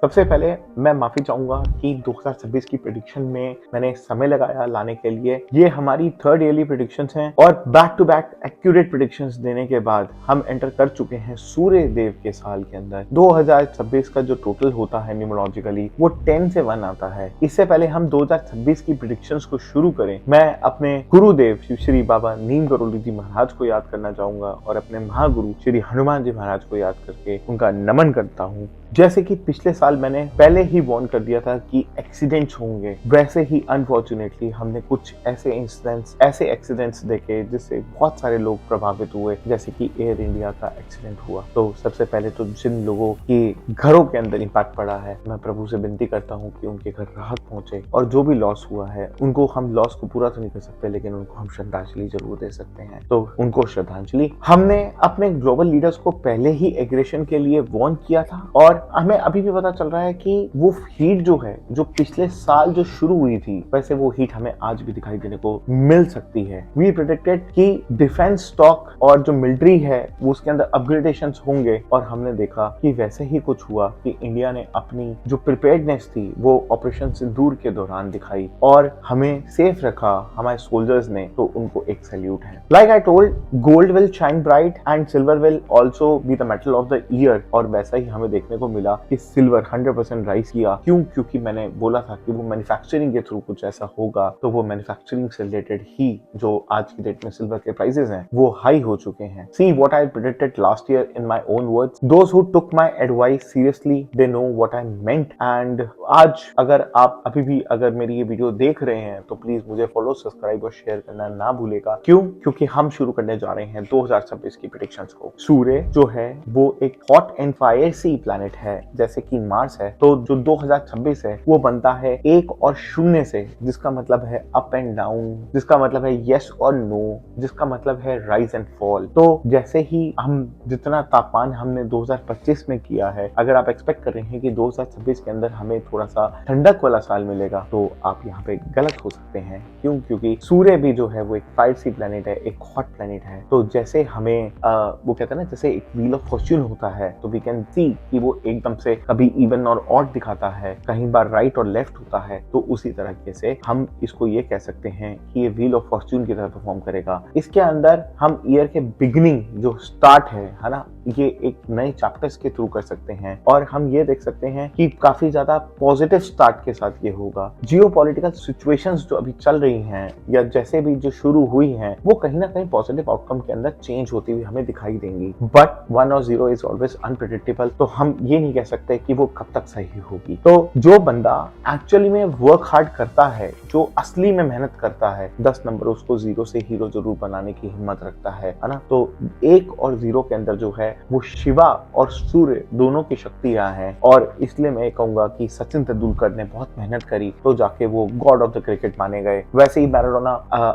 सबसे पहले मैं माफी चाहूंगा कि 2026 की प्रेडिक्शन में मैंने समय लगाया लाने के लिए। ये हमारी थर्ड ईयरली प्रेडिक्शंस हैं और back to back accurate predictions देने के बाद हम एंटर कर चुके हैं सूर्य देव के साल के अंदर। 2026 का जो टोटल होता है न्यूमरोलॉजिकली वो 10 से 1 आता है। इससे पहले हम 2026 की प्रेडिक्शंस को शुरू करें, मैं अपने गुरुदेव श्री श्री बाबा नीम करोली जी महाराज को याद करना चाहूंगा और अपने महागुरु श्री हनुमान जी महाराज को याद करके उनका नमन करता हूँ। जैसे कि पिछले साल मैंने पहले ही वार्न कर दिया था कि एक्सीडेंट्स होंगे, वैसे ही अनफॉर्चुनेटली हमने कुछ ऐसे एक्सीडेंट्स देखे जिससे बहुत सारे लोग प्रभावित हुए, जैसे कि एयर इंडिया का एक्सीडेंट हुआ। तो सबसे पहले तो जिन लोगों के घरों के अंदर इम्पैक्ट पड़ा है, मैं प्रभु से विनती करता हूँ कि उनके घर राहत पहुंचे और जो भी लॉस हुआ है उनको हम लॉस को पूरा तो नहीं कर सकते लेकिन उनको हम श्रद्धांजलि जरूर दे सकते हैं। तो उनको श्रद्धांजलि। हमने अपने ग्लोबल लीडर्स को पहले ही एग्रेशन के लिए वार्न किया था और हमें अभी भी पता चल रहा है कि वो हीट जो है, जो पिछले साल जो शुरू हुई थी, वैसे वो हीट हमें आज भी दिखाई देने को मिल सकती है। वी प्रेडिक्टेड कि डिफेंस स्टॉक और जो मिलिट्री है वो उसके अंदर अपग्रेडेशंस होंगे और हमने देखा कि वैसे ही कुछ हुआ कि इंडिया ने अपनी जो प्रिपेयर्डनेस थी वो ऑपरेशन सिंदूर के दौरान दिखाई और हमें सेफ रखा हमारे सोल्जर्स ने। तो उनको एक सैल्यूट है। Like I told, gold will shine bright and silver will also be the metal of the year, और वैसा ही हमें देखने को मिला कि सिल्वर 100% राइज किया। क्योंकि मैंने बोला था कि वो मैन्युफैक्चरिंग के थ्रू कुछ ऐसा होगा, तो वो मैन्युफैक्चरिंग से रिलेटेड ही जो आज की डेट में सिल्वर के प्राइसेस हैं वो हाई हो चुके हैं। See what I predicted last year in my own words, those who took my advice seriously they know what I meant. And आज अगर आप अभी भी अगर मेरी ये वीडियो देख रहे हैं तो प्लीज मुझे फॉलो, सब्सक्राइब और शेयर करना ना भूलेगा। क्योंकि हम शुरू करने जा रहे हैं 2026 की प्रेडिक्शंस को। सूर्य जो है वो एक हॉट एंड फायरसी प्लैनेट है जैसे कि मार्स है, तो जो 2026 है वो बनता है 1 और 0 से, जिसका मतलब है अप एंड डाउन, जिसका मतलब है यस और नो, जिसका मतलब है राइज एंड फॉल। तो जैसे ही हम जितना तापमान हमने 2025 में किया है, अगर आप एक्सपेक्ट कर रहे हैं कि 2026 के अंदर हमें थोड़ा सा ठंडक वाला साल मिलेगा, तो आप यहाँ पे गलत हो सकते हैं। क्योंकि सूर्य भी जो है वो एक फायरसी प्लैनेट है, एक हॉट प्लैनेट है। तो जैसे हमें वो कहते हैं ना, जैसे एक व्हील ऑफ फॉर्च्यून होता है, तो वी कैन सी कि वो एकदम से कभी इवन और ऑड दिखाता है, कहीं बार राइट और लेफ्ट होता है। तो उसी तरीके से हम इसको ये कह सकते हैं कि ये व्हील ऑफ फॉर्च्यून की तरह परफॉर्म करेगा। इसके अंदर हम ईयर के बिगिनिंग जो स्टार्ट है ना, ये एक नए चैप्टर्स के थ्रू कर सकते हैं और हम ये देख सकते हैं कि काफी ज्यादा पॉजिटिव स्टार्ट के साथ ये होगा। जियोपॉलिटिकल सिचुएशंस जो अभी चल रही हैं या जैसे भी जो शुरू हुई हैं, वो कहीं ना कहीं पॉजिटिव आउटकम के अंदर चेंज होती हुई हमें दिखाई देंगी। बट 1 और 0 इज ऑलवेज अनप्रेडिक्टेबल, तो हम ये नहीं कह सकते कि वो कब तक सही होगी। तो जो बंदा एक्चुअली में वर्क हार्ड करता है, जो असली में मेहनत करता है, 10 नंबर उसको 0 से हीरो जरूर बनाने की हिम्मत रखता है ना। तो 1 और 0 के अंदर जो है वो शिवा और सूर्य दोनों की शक्तियां हैं और इसलिए मैं कहूंगा कि सचिन तेंदुलकर ने बहुत मेहनत करी तो जाके वो गॉड ऑफ द क्रिकेट माने गए। वैसे ही मैराडोना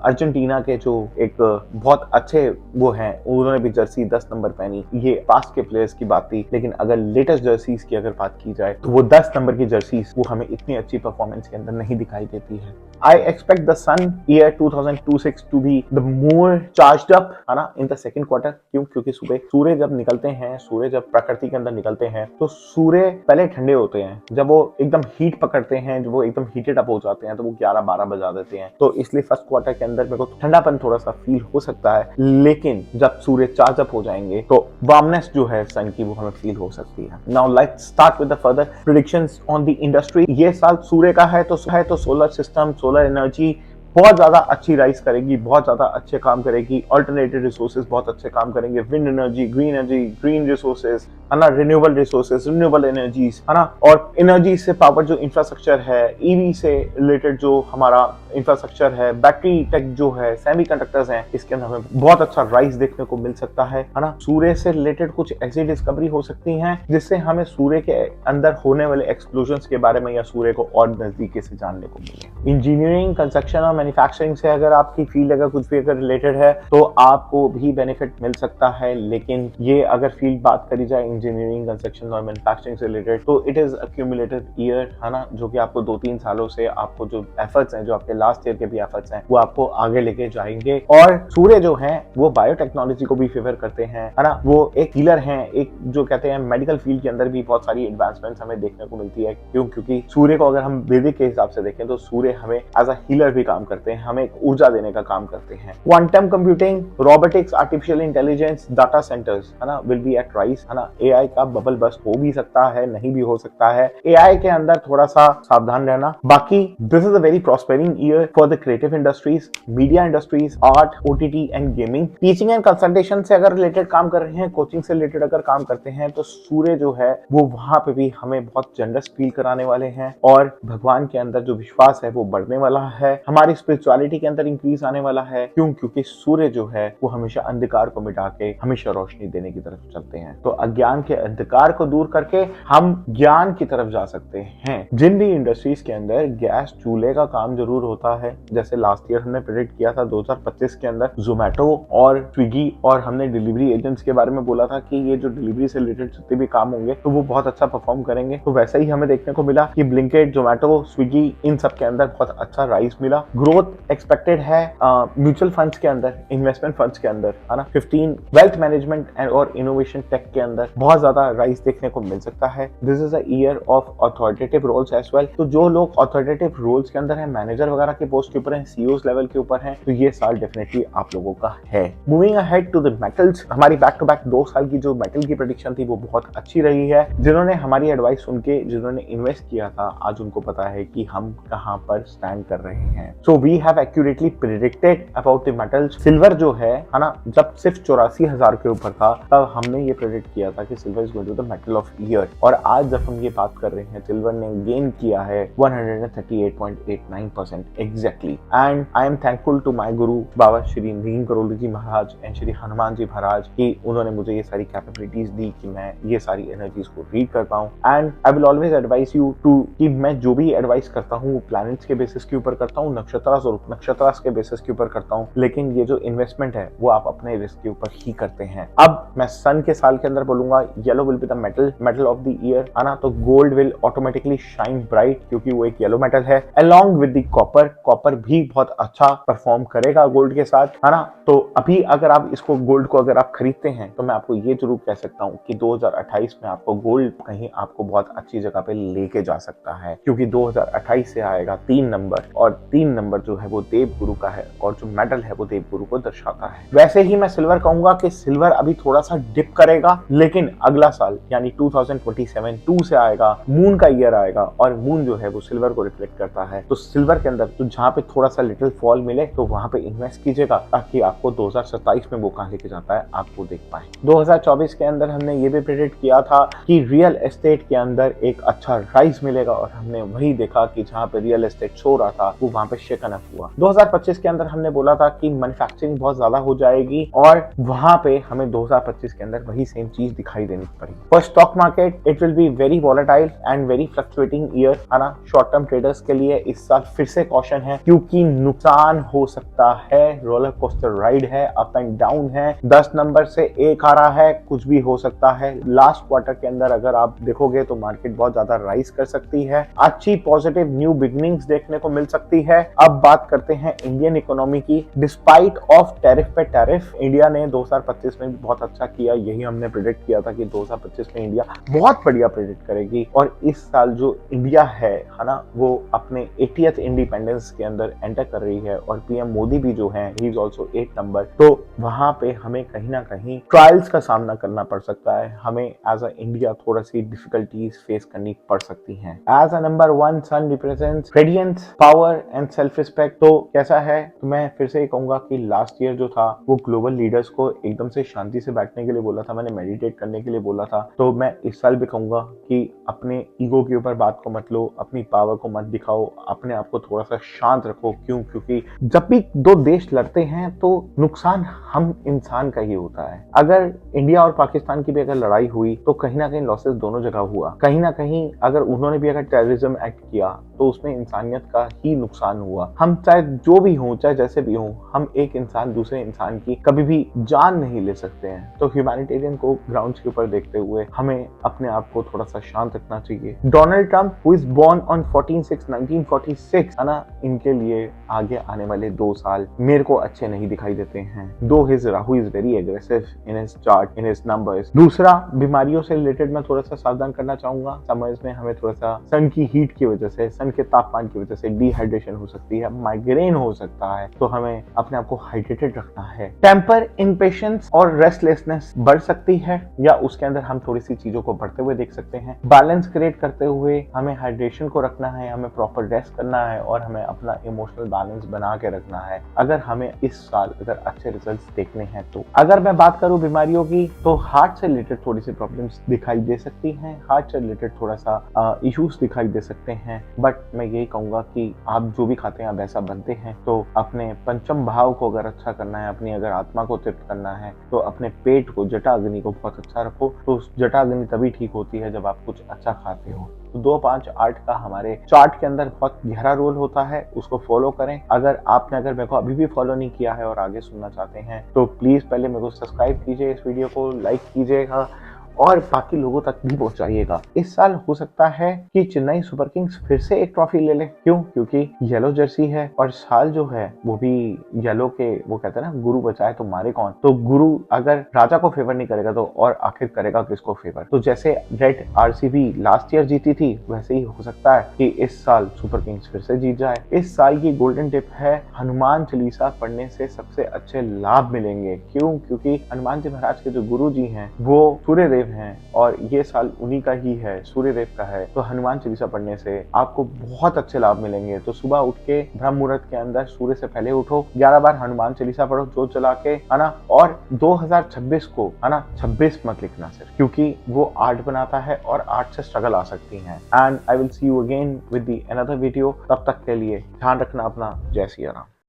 अर्जेंटीना के जो एक बहुत अच्छे वो हैं, उन्होंने भी जर्सी 10 नंबर पहनी। ये पास्ट के प्लेयर्स की बात थी, लेकिन अगर लेटेस्ट जर्सीज की अगर बात की जाए तो वो 10 नंबर की जर्सीज वो हमें इतनी अच्छी परफॉर्मेंस के अंदर नहीं दिखाई देती है। I expect the sun year 2026 to be the more charged up, है ना, in the second quarter। क्योंकि सुबह सूर्य जब निकलते हैं, सूर्य जब प्रकृति के अंदर निकलते हैं तो सूर्य पहले ठंडे होते हैं। जब वो एकदम हीट पकड़ते हैं, जब वो एकदम हीटेड अप हो जाते हैं तो वो 11-12 बजा देते हैं। तो इसलिए फर्स्ट क्वार्टर के अंदर मेरे को ठंडापन थोड़ा सा फील हो सकता है, लेकिन जब सूर्य चार्ज अप हो जाएंगे तो वार्मनेस जो है सन की वो हमें फील हो सकती है। Now let's start with the further predictions on the industry. ये साल सूर्य का है तो सोलर सिस्टम, सोलर एनर्जी बहुत ज्यादा अच्छी राइज करेगी, बहुत ज्यादा अच्छे काम करेगी। अल्टरनेटिव रिसोर्सेज बहुत अच्छे काम करेंगे, विंड एनर्जी, ग्रीन रिसोर्सेज, है ना, रिन्यूएबल रिसोर्सेज, रिन्यूएबल एनर्जीज, है ना। और एनर्जी से पावर जो इंफ्रास्ट्रक्चर है, ईवी से रिलेटेड जो हमारा इंफ्रास्ट्रक्चर है, बैटरी टेक जो है, सेमीकंडक्टर्स हैं, इसके अंदर हमें बहुत अच्छा राइज देखने को मिल सकता है ना। सूर्य से रिलेटेड कुछ ऐसी डिस्कवरी हो सकती हैं जिससे हमें सूर्य के अंदर होने वाले एक्सप्लोजन के बारे में या सूर्य को और नजदीकी से जानने को मिले। इंजीनियरिंग, कंस्ट्रक्शन और मैन्युफैक्चरिंग से अगर आपकी फील्ड अगर कुछ भी अगर रिलेटेड है तो आपको भी बेनिफिट मिल सकता है, लेकिन ये अगर फील्ड बात करी जाए इंजीनियरिंग, कंस्ट्रक्शन और मैन्युफैक्चरिंग से रिलेटेड, तो इट इज अक्यूमुलेटिव ईयर, है ना, जो कि आपको 2-3 सालों से आपको जो एफर्ट्स हैं, जो आपके लास्ट ईयर के भी एफर्ट्स हैं, वो आपको आगे लेके जाएंगे। और सूर्य जो है वो बायोटेक्नोलॉजी को भी फेवर करते हैं, है ना, वो एक हीलर हैं, एक जो कहते हैं मेडिकल फील्ड के अंदर भी बहुत सारी एडवांसमेंट्स हमें देखने को मिलती है। क्यों? क्योंकि सूर्य को अगर हम वैदिक के हिसाब से देखें तो सूर्य हमें एज अ हीलर भी काम करते हैं, हमें एक ऊर्जा देने का काम करते हैं। Quantum computing, robotics, artificial intelligence, data centres, है ना, विल बी एट राइज, है ना। एआई का बबल बस्ट हो भी सकता है, नहीं भी हो सकता है। एआई के अंदर थोड़ा सा सावधान रहना। बाकी this is a very प्रॉस्पेरिंग year for the creative industries, media industries, art, OTT and gaming. Teaching and consultation से अगर रिलेटेड काम कर रहे हैं, कोचिंग से रिलेटेड अगर काम करते हैं, तो सूर्य जो है वो वहां पे भी हमें बहुत जनरस फील कराने वाले हैं और भगवान के अंदर जो विश्वास है वो बढ़ने वाला है, हमारी स्पिरिचुअलिटी के अंदर इंक्रीज आने वाला है। क्यों? क्योंकि सूर्य जो है वो हमेशा अंधकार को मिटा के हमेशा रोशनी देने की तरफ चलते हैं। तो अज्ञान के अंधकार को दूर करके हम ज्ञान की तरफ जा सकते हैं। जिन भी इंडस्ट्रीज के अंदर गैस चूल्हे का काम जरूर होता है, जैसे लास्ट ईयर हमने प्रेडिक्ट किया था 2025 के अंदर जोमेटो और स्विगी, और हमने डिलीवरी एजेंट्स के बारे में बोला था कि ये जो डिलीवरी से रिलेटेड जितने भी काम होंगे तो वो बहुत अच्छा परफॉर्म करेंगे। तो वैसा ही हमें देखने को मिला कि ब्लिंकिट, जोमेटो, स्विगी, इन सब के अंदर बहुत अच्छा राइज मिला। ग्रोथ एक्सपेक्टेड है म्यूचुअल फंड्स के अंदर, इन्वेस्टमेंट फंड्स के अंदर, है ना। 15 वेल्थ मैनेजमेंट एंड और इनोवेशन टेक के अंदर बहुत ज्यादा राइज देखने को मिल सकता है। This is a year of authoritative roles as well. तो जो लोग अथॉरिटेटिव रोल्स के अंदर है, मैनेजर वगैरह के पोस्ट के ऊपर है, सीईओ लेवल के ऊपर है, तो ये साल डेफिनेटली आप लोगों का है। Moving ahead to the metals, हमारी बैक टू बैक 2 साल की जो मेटल की प्रेडिक्शन थी वो बहुत अच्छी रही है। जिन्होंने हमारी एडवाइस सुन के, जिन्होंने इन्वेस्ट किया था, आज उनको पता है कि हम कहां पर स्टैंड कर रहे हैं। So we have accurately predicted about the metals. Silver जो है ना, जब सिर्फ 84,000 के ऊपर था तब हमने ये प्रेडिक्ट किया था कि silver is going to the metal of year, और आज जब हम ये बात कर रहे हैं, सिल्वर ने गेन किया है 138.89% exactly. And I am thankful to my guru baba Shri Neem Karoli ji Maharaj and Shri Hanuman ji Maharaj कि उन्होंने मुझे ये सारी कैपेबिलिटीज दी कि मैं ये सारी एनर्जीज को रीड कर पाऊं। And I will always advice you to कि मैं जो भी एडवाइस करता हूँ वो प्लैनेट्स के बेसिस के ऊपर करता हूँ, नक्षत्रास के बेसिस के ऊपर करता हूँ, लेकिन ये जो इन्वेस्टमेंट है वो आप अपने रिस्क के ऊपर ही करते हैं। अब मैं सन के साल के अंदर बोलूंगा yellow will be the metal of the year, है ना। तो gold will automatically shine bright क्योंकि वो एक येलो मेटल है, अलोंग विद द कॉपर भी बहुत अच्छा परफॉर्म करेगा गोल्ड के साथ, है ना। तो अभी अगर आप इसको गोल्ड को अगर आप खरीदते हैं तो मैं आपको ये जरूर कह सकता हूँ कि 2028 में आपको गोल्ड कहीं आपको बहुत अच्छी जगह पे लेके जा सकता है, क्योंकि 2028 से आएगा 3 नंबर, और 3 नंबर जो है वो देव गुरु का है, और जो मेटल है वो देव गुरु को दर्शाता है। वैसे ही मैं सिल्वर कहूंगा कि सिल्वर अभी थोड़ा सा डिप करेगा, लेकिन अगला साल यानी 2027 2 से आएगा, मून का ईयर आएगा, और मून जो है वो सिल्वर को रिफ्लेक्ट करता है। तो सिल्वर के अंदर तो जहाँ पे थोड़ा सा लिटिल फॉल मिले तो वहां पे इन्वेस्ट कीजिएगा, ताकि आपको 2027 में वो कहां लेके जाता है आपको देख पाए। 2024 के अंदर हमने ये भी प्रेडिक्ट किया था कि रियल एस्टेट के अंदर एक अच्छा राइज मिलेगा, और हमने वही देखा कि जहाँ पे रियल एस्टेट सो रहा था वो वहां पे शेकन अप हुआ। 2025 के अंदर हमने बोला था कि मैन्युफैक्चरिंग बहुत ज्यादा हो जाएगी, और वहां पे हमें 2025 के अंदर वही सेम चीज दिखाई देनी पड़ी। For stock market it will be very volatile and very fluctuating year, है ना। शॉर्ट टर्म ट्रेडर्स के लिए इस साल फिर से कॉशन है, क्योंकि नुकसान हो सकता है, रोलर कोस्टर राइड है, अप एंड डाउन है, 10 नंबर से 1 आ रहा है, कुछ भी हो सकता है। लास्ट क्वार्टर के अंदर अगर आप देखोगे तो मार्केट बहुत ज्यादा राइज कर सकती है, अच्छी पॉजिटिव न्यू बिगनिंग्स देखने को मिल सकती है। अब बात करते हैं इंडियन इकोनॉमी की। डिस्पाइट ऑफ टैरिफ पे टैरिफ, इंडिया ने 2025 में भी बहुत अच्छा किया, यही हमने प्रेडिक्ट किया था कि 2025 में इंडिया बहुत बढ़िया प्रेडिक्ट करेगी, और इस साल जो इंडिया है ना, वो अपने 80th इंडिपेंडेंस के अंदर एंटर कर रही है, और पीएम मोदी भी जो है ही इज आल्सो 8 नंबर। तो वहां पे हमें कहीं ना कहीं ट्रायल्स का सामना करना पड़ सकता है, हमें एज अ इंडिया थोड़ा सी डिफिकल्टीज फेस करनी पड़ सकती हैं। As a number 1 sun represents radiance, power and self respect. तो कैसा है, तो मैं फिर से कहूंगा कि लास्ट ईयर जो था वो ग्लोबल लीडर्स को एकदम से शांति से बैठने के लिए बोला था, मैंने मेडिटेट करने के लिए बोला था। तो मैं इस साल भी कहूंगा कि अपने ईगो के ऊपर बात को मत लो, अपनी पावर को मत दिखाओ, अपने आप को थोड़ा सा शांत रखो। क्यों? क्योंकि जब भी 2 देश लड़ते हैं तो नुकसान हम इंसान का ही होता है। अगर इंडिया और पाकिस्तान की भी अगर लड़ाई हुई तो कहीं ना कहीं लॉसेस दोनों जगह हुआ, कहीं ना कहीं अगर उन्होंने भी अगर टेररिज्म एक्ट किया तो उसमें इंसानियत का ही नुकसान हुआ। कहूंगा, हम चाहे जो भी हो, चाहे जैसे भी हो, हम एक इंसान दूसरे इंसान की कभी भी जान नहीं ले सकते हैं। तो ह्यूमैनिटेरियन को ग्राउंड्स के ऊपर देखते हुए हमें अपने आप को थोड़ा सा शांत रखना चाहिए। Donald Trump who is born on 14/6/1946, है ना, इनके लिए आगे आने वाले 2 साल मेरे को अच्छे नहीं दिखाई देते हैं। दो Rahu is very aggressive in his chart, in his numbers. दूसरा, बीमारियों से रिलेटेड मैं थोड़ा सा सावधान करना चाहूंगा। समर्स में हमें थोड़ा सा सन की हीट की वजह से, सन के तापमान की वजह से डिहाइड्रेशन हो सकती है, माइग्रेन हो सकता है, तो हमें अपने आप को हाइड्रेटेड रखना है। टेम्पर इम्पेशंस और रेस्टलेसनेस बढ़ सकती है, या उसके अंदर हम थोड़ी सी चीजों को बढ़ते हुए देख सकते हैं। बैलेंस क्रिएट करते हुए हमें हाइड्रेशन को रखना है, हमें प्रॉपर रेस्ट करना है और हमें अपना इमोशनल बैलेंस बना के रखना है, अगर हमें इस साल अगर अच्छे रिजल्ट्स देखने हैं तो। अगर मैं बात करूं बीमारियों की, तो हार्ट से रिलेटेड थोड़ी सी प्रॉब्लम्स दिखाई दे सकती हैं, हार्ट से रिलेटेड थोड़ा सा इश्यूज दिखाई दे सकते हैं। बट मैं यही कहूंगा कि आप जो भी खाते हैं आप वैसा बनते हैं, तो अपने पंचम भाव को अगर अच्छा करना है, अपनी अगर आत्मा को तृप्त करना है, तो अपने पेट को, जटा अग्नि को बहुत अच्छा रखो। तो जटा अग्नि तभी ठीक होती है जब आप कुछ अच्छा खाते हो। तो 2, 5, 8 का हमारे चार्ट के अंदर बहुत गहरा रोल होता है, उसको फॉलो करें। अगर मेरे को अभी भी फॉलो नहीं किया है और आगे सुनना चाहते हैं, तो प्लीज पहले मेरे को सब्सक्राइब कीजिए, इस वीडियो को लाइक कीजिएगा और बाकी लोगों तक भी पहुंचाइएगा। इस साल हो सकता है कि चेन्नई सुपर किंग्स फिर से एक ट्रॉफी ले ले। क्यों? क्योंकि येलो जर्सी है और साल जो है वो भी येलो के, वो कहते हैं ना, गुरु बचाए तो मारे कौन। तो गुरु अगर राजा को फेवर नहीं करेगा तो और आखिर करेगा किसको फेवर। तो जैसे रेड आरसीबी लास्ट ईयर जीती थी, वैसे ही हो सकता है कि इस साल सुपर किंग्स फिर से जीत जाए। इस साल की गोल्डन टिप है, हनुमान चालीसा पढ़ने से सबसे अच्छे लाभ मिलेंगे। क्यों? क्योंकि हनुमान जी महाराज के जो गुरु जी हैं वो सूर्यदेव हैं और ये साल उन्हीं का ही है, सूर्यदेव का है। तो हनुमान चालीसा पढ़ने से आपको बहुत अच्छे लाभ मिलेंगे। तो सुबह उठ के ब्रह्म मुहूर्त के अंदर सूर्य से पहले उठो, 11 बार हनुमान चालीसा पढ़ो जोत जला के, है ना। और 2026 को, है ना, 26 मत लिखना सिर्फ, क्योंकि वो 8 बनाता है और 8 से स्ट्रगल आ सकती है। And I will see you again with the another video. तब तक के लिए ध्यान रखना अपना। जय सिया राम।